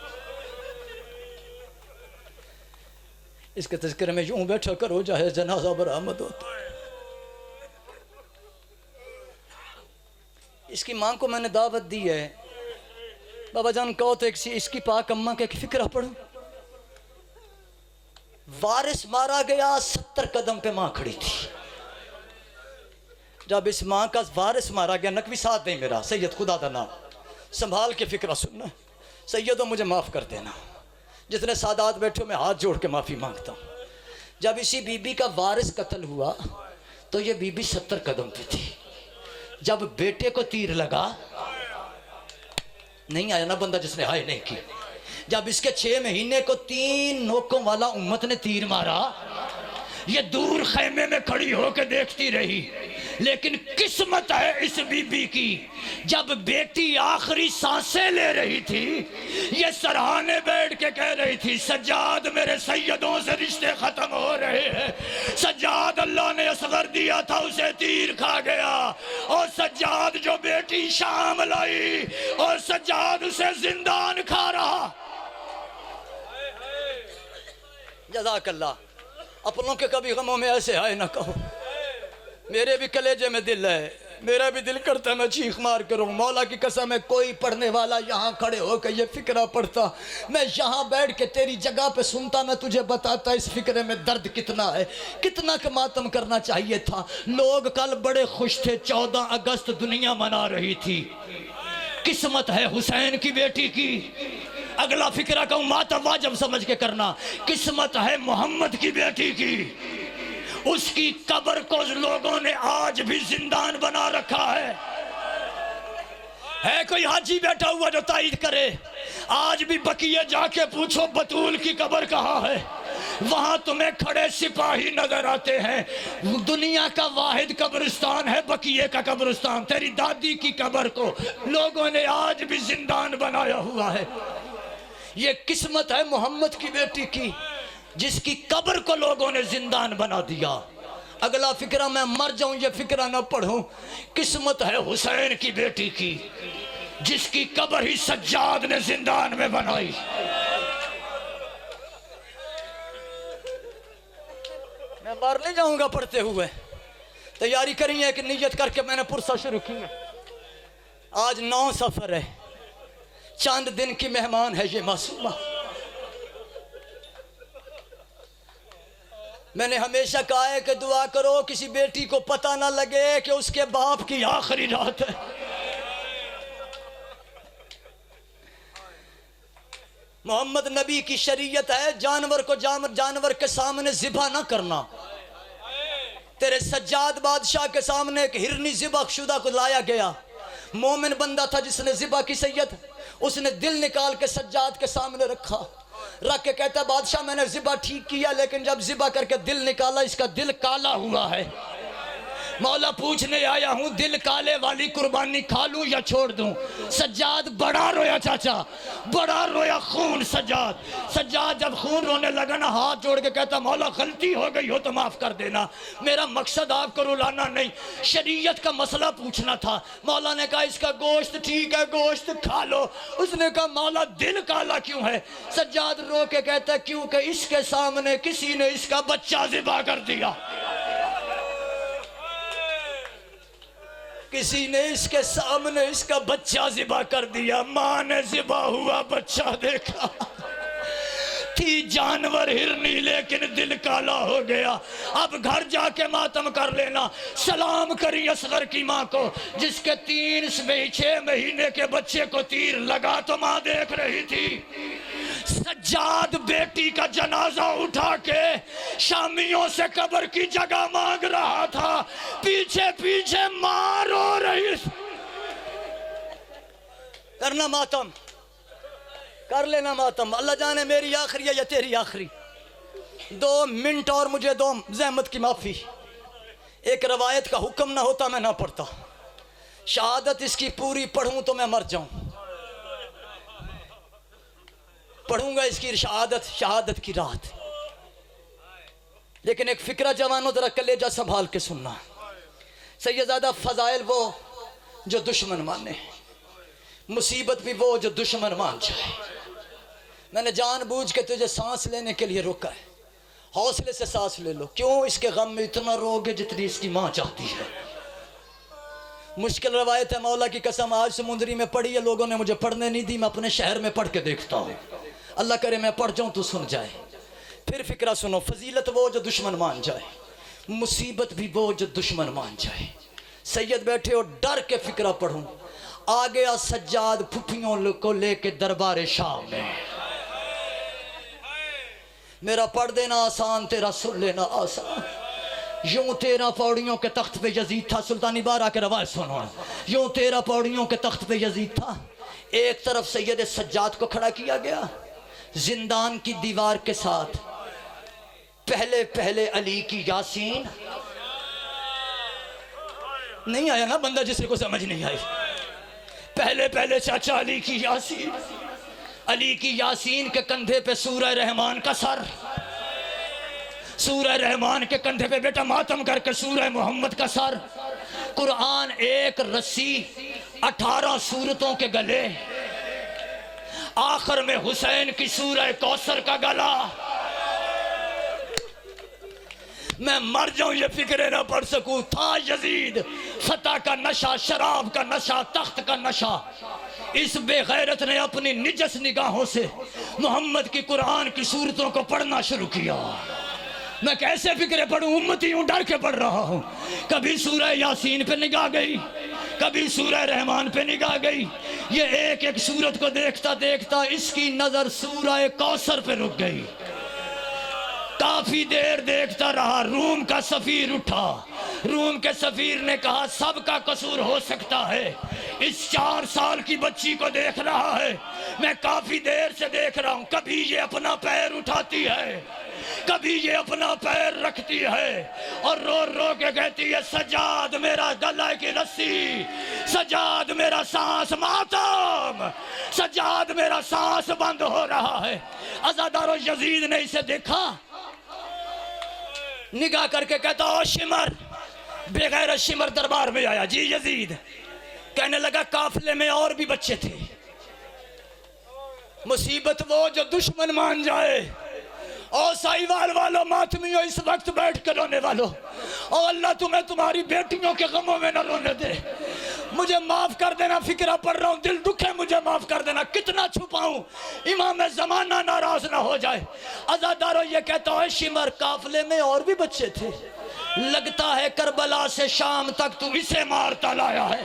इसके तज़किरे में यूं बैठा करो चाहे जनाजा बरामद होता है। इसकी माँ को मैंने दावत दी है, बाबा जान कहो तो इसकी पाक अम्मा का एक फ़िक्रा पढ़ो। वारिस मारा गया, 70 कदम पे माँ खड़ी थी। जब इस माँ का वारिस मारा गया, नकवी साथ नहीं मेरा सैयद, खुदा का नाम, संभाल के फ़िक्रा सुनना सैयदों, मुझे माफ़ कर देना। जितने सादात बैठे मैं हाथ जोड़ के माफ़ी मांगता हूँ। जब इसी बीबी का वारिस कत्ल हुआ तो ये बीबी 70 कदम पे थी। जब बेटे को तीर लगा, नहीं आया ना बंदा जिसने हाय नहीं की। जब इसके 6 महीने को 3 नोकों वाला उम्मत ने तीर मारा, ये दूर खैमे में खड़ी होकर देखती रही। लेकिन किस्मत है इस बीबी की, जब बेटी आखिरी सांसें ले रही थी, ये सरहाने बैठ के कह रही थी, सज्जाद मेरे सैयदों से रिश्ते खत्म हो रहे हैं। सज्जाद अल्लाह ने असगर दिया था, उसे तीर खा गया। और सज्जाद जो बेटी शाम लाई, और सज्जाद उसे जिंदान खा रहा। जज़ाकल्लाह। अपनों के कभी गमों में ऐसे आए ना कहो। मेरे भी कलेजे में दिल है, मेरा भी दिल करता है मैं चीख मार करूँ। मौला की कसम है, कोई पढ़ने वाला यहाँ खड़े होकर ये फ़िक्रा पढ़ता, मैं यहाँ बैठ के तेरी जगह पे सुनता, मैं तुझे बताता इस फ़िक्रे में दर्द कितना है, कितना का मातम करना चाहिए था। लोग कल बड़े खुश थे, 14 अगस्त दुनिया मना रही थी। किस्मत है हुसैन की बेटी की। अगला फ़िक्रा कहूँ मातम वाजिब समझ के करना। किस्मत है मोहम्मद की बेटी की। उसकी कब्र को लोगों ने आज भी जिंदान बना रखा है कोई हाजी बैठा हुआ जो तायद करे? आज भी बकिए जाके पूछो बतूल की कब्र कहाँ है। वहां तुम्हें खड़े सिपाही नजर आते हैं। दुनिया का वाहिद कब्रिस्तान है बकिए का कब्रिस्तान। तेरी दादी की कब्र को लोगों ने आज भी जिंदान बनाया हुआ है। ये किस्मत है मोहम्मद की बेटी की, जिसकी कब्र को लोगों ने जिंदान बना दिया। अगला फिक्रा मैं मर जाऊं ये फिक्रा ना पढ़ूं। किस्मत है हुसैन की बेटी की, जिसकी कब्र ही सज्जाद ने जिंदान में बनाई। मैं मर नहीं जाऊंगा पढ़ते हुए। तैयारी करी है कि नियत करके मैंने पुरसा शुरू की है। आज 9 सफर है, चंद दिन की मेहमान है ये मासूमा। मैंने हमेशा कहा है कि दुआ करो किसी बेटी को पता ना लगे कि उसके बाप की आखिरी रात है। मोहम्मद नबी की शरीयत है जानवर को जानवर के सामने ज़िबा ना करना। तेरे सज्जाद बादशाह के सामने एक हिरनी ज़िबा शुदा को लाया गया। मोमिन बंदा था जिसने ज़िबा की सैयद, उसने दिल निकाल के सज्जाद के सामने रखा। रख के कहता बादशाह मैंने ज़िबा ठीक किया, लेकिन जब ज़िबा करके दिल निकाला इसका दिल काला हुआ है। मौला पूछने आया हूं दिल काले वाली कुर्बानी खा लूं या छोड़ दूं। सज्जाद बड़ा रोया चाचा, बड़ा रोया खून। सज्जाद जब खून रोने लगा ना हाथ जोड़ के कहता मौला गलती हो गई हो तो माफ कर देना, मेरा मकसद आपको रुलाना नहीं, शरीयत का मसला पूछना था। मौला ने कहा इसका गोश्त ठीक है, गोश्त खा लो। उसने कहा मौला दिल काला क्यों है? सज्जाद रो के कहता क्योंकि इसके सामने किसी ने इसका बच्चा ज़िबा कर दिया। किसी ने इसके सामने इसका बच्चा ज़िबा कर दिया। मां ने ज़िबा हुआ बच्चा देखा, थी जानवर हिरनी लेकिन दिल काला हो गया। अब घर जाके मातम कर लेना। सलाम करी असगर की मां को, जिसके 6 महीने के बच्चे को तीर लगा तो मां देख रही थी। सज्जाद बेटी का जनाजा उठा के शामियों से कब्र की जगह मांग रहा था, पीछे पीछे मां रो रही। करना मातम, कर लेना मातम। अल्लाह जाने मेरी आखिरी है या तेरी आखिरी। 2 मिनट और मुझे दो, ज़हमत की माफी। एक रवायत का हुक्म ना होता मैं ना पढ़ता। शहादत इसकी पूरी पढ़ूं तो मैं मर जाऊं। पढ़ूंगा इसकी शहादत की रात। लेकिन एक फिक्रा जवानों जरा कलेजा संभाल के सुनना। सैयदादा फजाइल वो जो दुश्मन माने, मुसीबत भी वो जो दुश्मन मान जाए। मैंने जानबूझ के तुझे सांस लेने के लिए रोका है। हौसले से सांस ले लो। क्यों इसके गम में इतना रोगे जितनी इसकी मां चाहती है। मुश्किल रवायत है, मौला की कसम आज समुंदरी में पढ़ी है, लोगों ने मुझे पढ़ने नहीं दी। मैं अपने शहर में पढ़ के देखता हूँ। अल्लाह करे मैं पढ़ जाऊं तो सुन जाए। फिर फिक्रा सुनो। फजीलत वो जो दुश्मन मान जाए, मुसीबत भी वो जो दुश्मन मान जाए। सैयद बैठे और डर के फिक्रा पढ़ूं। आ गया सज्जाद फुफियों को लेके दरबार शाह में। मेरा पढ़ देना आसान, तेरा सुन लेना आसान। यूं 13 पौड़ियों के तख्त पे यजीद था। सुल्तानी बारह के रवायत सुनो। यूं 13 पौड़ियों के तख्त पे यजीद था। एक तरफ सैयद सज्जाद को खड़ा किया गया जिंदान की दीवार के साथ। पहले पहले अली की यासीन। नहीं आया ना बंदा जिसे को समझ नहीं आई। पहले पहले चाचा अली की यासीन। अली की यासीन के कंधे पे सूरह रहमान का सर। सूरह रहमान के कंधे पे बेटा मातम करके सूरह मोहम्मद का सर। कुरान एक रस्सी 18 सूरतों के गले। आखिर में हुसैन की सूरह कौसर का गला। मैं मर जाऊं ये फिक्रे ना पढ़ सकूं। था यजीद फतह का नशा, शराब का नशा, तख्त का नशा। इस बेगैरत ने अपनी निजस निगाहों से मोहम्मद की कुरान की सूरतों को पढ़ना शुरू किया। मैं कैसे फिक्रे पढ़ूं, उम्मती हूं, डर के पढ़ रहा हूं। कभी सूरह यासीन पे निगाह गई, कभी सूरह रहमान पे निगाह गई। ये एक एक सूरत को देखता देखता इसकी नजर सूरह कौसर पे रुक गई। काफी देर देखता रहा। रूम का सफीर उठा। रूम के सफीर ने कहा सबका कसूर हो सकता है, इस 4 साल की बच्ची को देख रहा है, मैं काफी देर से देख रहा हूं। कभी ये अपना पैर उठाती है, कभी ये अपना पैर रखती है और रो रो के कहती है सजाद मेरा गला की रस्सी, सजाद मेरा सांस मातम, सजाद मेरा सांस बंद हो रहा है। अज़ादारों, यजीद ने इसे देखा, निगाह करके कहता ओ शिमर, बेगैर शिमर दरबार में आया। जी यजीद। कहने लगा काफिले में और भी बच्चे थे, मुसीबत वो जो दुश्मन मान जाए। और साहिवाल वालों, मातमियों, इस वक्त बैठ कर रोने वालों, और अल्लाह तुम्हें तुम्हारी बेटियों के गमों में न रोने दे। मुझे माफ कर देना, फिक्रा पड़ रहा हूँ, दिल दुख है, मुझे माफ कर देना। कितना छुपाऊं, इमाम जमाना नाराज ना हो जाए। अज़ादारों, ये कहता है शिमर काफिले में और भी बच्चे थे, लगता है करबला से शाम तक तू इसे मारता लाया है।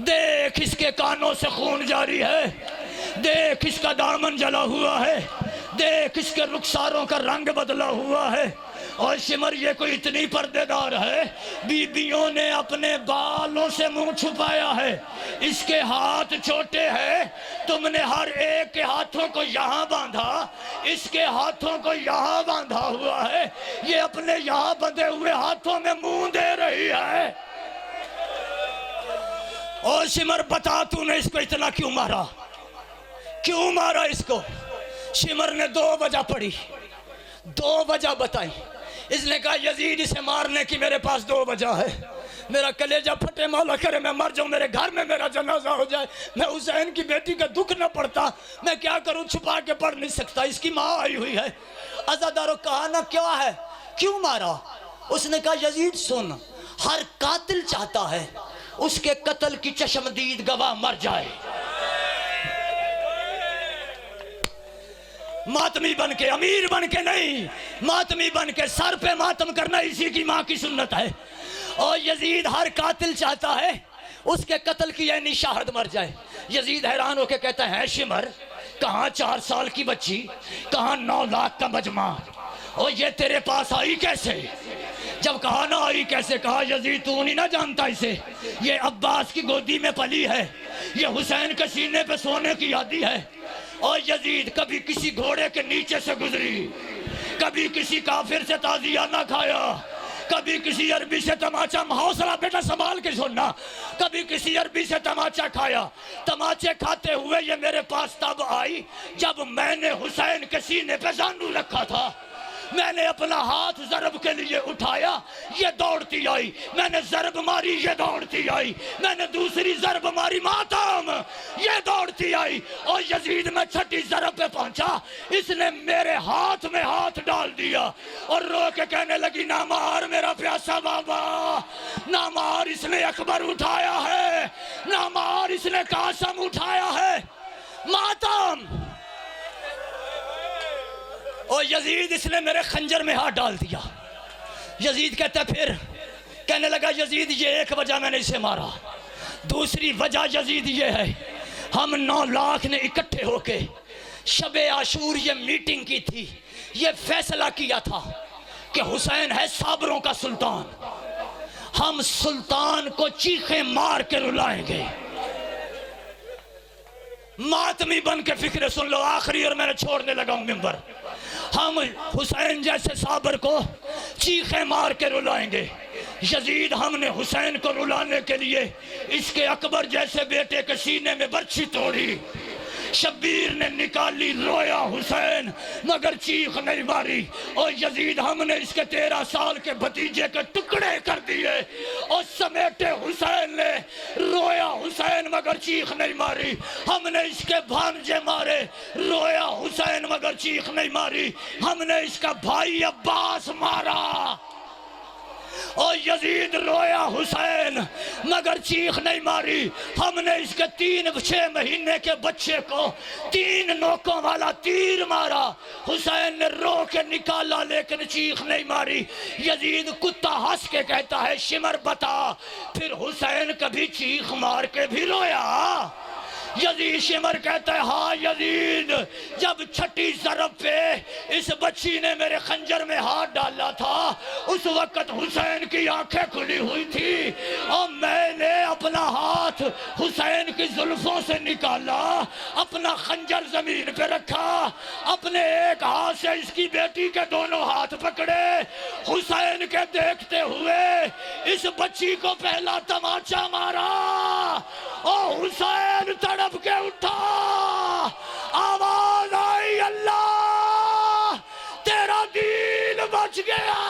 देख इसके कानों से खून जारी है, देख इसका दामन जला हुआ है, देख इसके रुखसारों का रंग बदला हुआ है। और शिमर, ये कोई इतनी पर्देदार है, बीबियों ने अपने बालों से मुंह छुपाया है, इसके हाथ छोटे हैं, तुमने हर एक के हाथों को यहाँ बांधा, इसके हाथों को यहाँ बांधा हुआ है, ये अपने यहाँ बंधे हुए हाथों में मुंह दे रही है। और शिमर, बता तूने इसको इतना क्यों मारा, क्यों मारा इसको? शिमर ने 2 वजह पड़ी, 2 वजह बताई। इसने कहा यजीद, इसे मारने की मेरे पास 2 वजह है। मेरा कलेजा फटे, मौला करे मैं मर जाऊं, मेरे घर में मेरा जनाजा हो जाए, मैं हुसैन की बेटी का दुख न पड़ता, मैं क्या करूं, छुपा के पढ़ नहीं सकता, इसकी माँ आई हुई है। अज़ादारों, कहा ना क्या है, क्यों मारा? उसने कहा यजीद सुन, हर कातिल चाहता है उसके कत्ल की चश्मदीद गवाह मर जाए। मातमी बन के, अमीर बन के नहीं, मातमी बन के सर पे मातम करना इसी की माँ की सुन्नत है। और यजीद हर कातिल चाहता है उसके कत्ल की यानी शाहद मर जाए। यजीद हैरान होकर कहता है शिमर, कहाँ 4 साल की बच्ची, कहाँ 9 लाख का मजमा, और ये तेरे पास आई कैसे? जब कहा ना आई कैसे, कहा यजीद तू नहीं ना जानता इसे, ये अब्बास की गोदी में पली है, ये हुसैन के सीने पे सोने की यादी है। और यजीद कभी किसी घोड़े के नीचे से गुजरी, कभी किसी काफिर से ताजिया ना खाया, कभी किसी अरबी से तमाचा, हौसला बेटा संभाल के सुनना, कभी किसी अरबी से तमाचा खाया। तमाचे खाते हुए ये मेरे पास तब आई जब मैंने हुसैन के सीने पे जानू रखा था। मैंने अपना हाथ ज़रब के लिए उठाया, ये दौड़ती आई, मैंने ज़रब मारी, ये दौड़ती आई, मैंने दूसरी ज़रब मारी, मातम, ये दौड़ती आई। और यजीद में 6ठी ज़रब पे पहुंचा, इसने मेरे हाथ में हाथ डाल दिया और रो के कहने लगी ना मार मेरा प्यासा बाबा, ना मार, इसने अकबर उठाया है, ना मार, इसने कासम उठाया है, मातम। और यजीद, इसने मेरे खंजर में हाथ डाल दिया। यजीद कहता फिर, कहने लगा यजीद ये एक वजह मैंने इसे मारा, दूसरी वजह यजीद ये है, हम 9 लाख ने इकट्ठे होके शबे आशूर ये मीटिंग की थी, ये फैसला किया था कि हुसैन है साबरों का सुल्तान, हम सुल्तान को चीखे मार के रुलाएंगे। मातमी बन के फिक्रे सुन लो, आखिरी और मैंने छोड़ने लगा हूं मिंबर। हम हुसैन जैसे साबर को चीखे मार के रुलाएंगे। यजीद, हमने हुसैन को रुलाने के लिए इसके अकबर जैसे बेटे के सीने में बर्छी तोड़ी, शब्बीर ने निकाली, रोया हुसैन मगर चीख नहीं मारी। और यजीद, हमने इसके 13 साल के भतीजे के टुकड़े कर दिए और समेटे हुसैन ने, रोया हुसैन मगर चीख नहीं मारी। हमने इसके भांजे मारे, रोया हुसैन मगर चीख नहीं मारी। हमने इसका भाई अब्बास मारा और यजीद रोया हुसैन मगर चीख नहीं मारी। हमने इसके 3-6 महीने के बच्चे को 3 नोकों वाला तीर मारा, हुसैन ने रो के निकाला लेकिन चीख नहीं मारी। यजीद कुत्ता हंस के कहता है शिमर बता, फिर हुसैन कभी चीख मार के भी रोया? यजीद शिमर कहता है हाँ यजीद, जब छठी ज़रब पे इस बच्ची ने मेरे खंजर में हाथ डाला था उस वक्त हुसैन की आंखें खुली हुई थी और मैंने अपना हाथ हुसैन की जुल्फों से निकाला, अपना खंजर जमीन पे रखा, अपने एक हाथ से इसकी बेटी के दोनों हाथ पकड़े, हुसैन के देखते हुए इस बच्ची को पहला तमाचा मारा और हुसैन तड़प के उठा। आवाज आई अल्लाह तेरा दीन बच गया।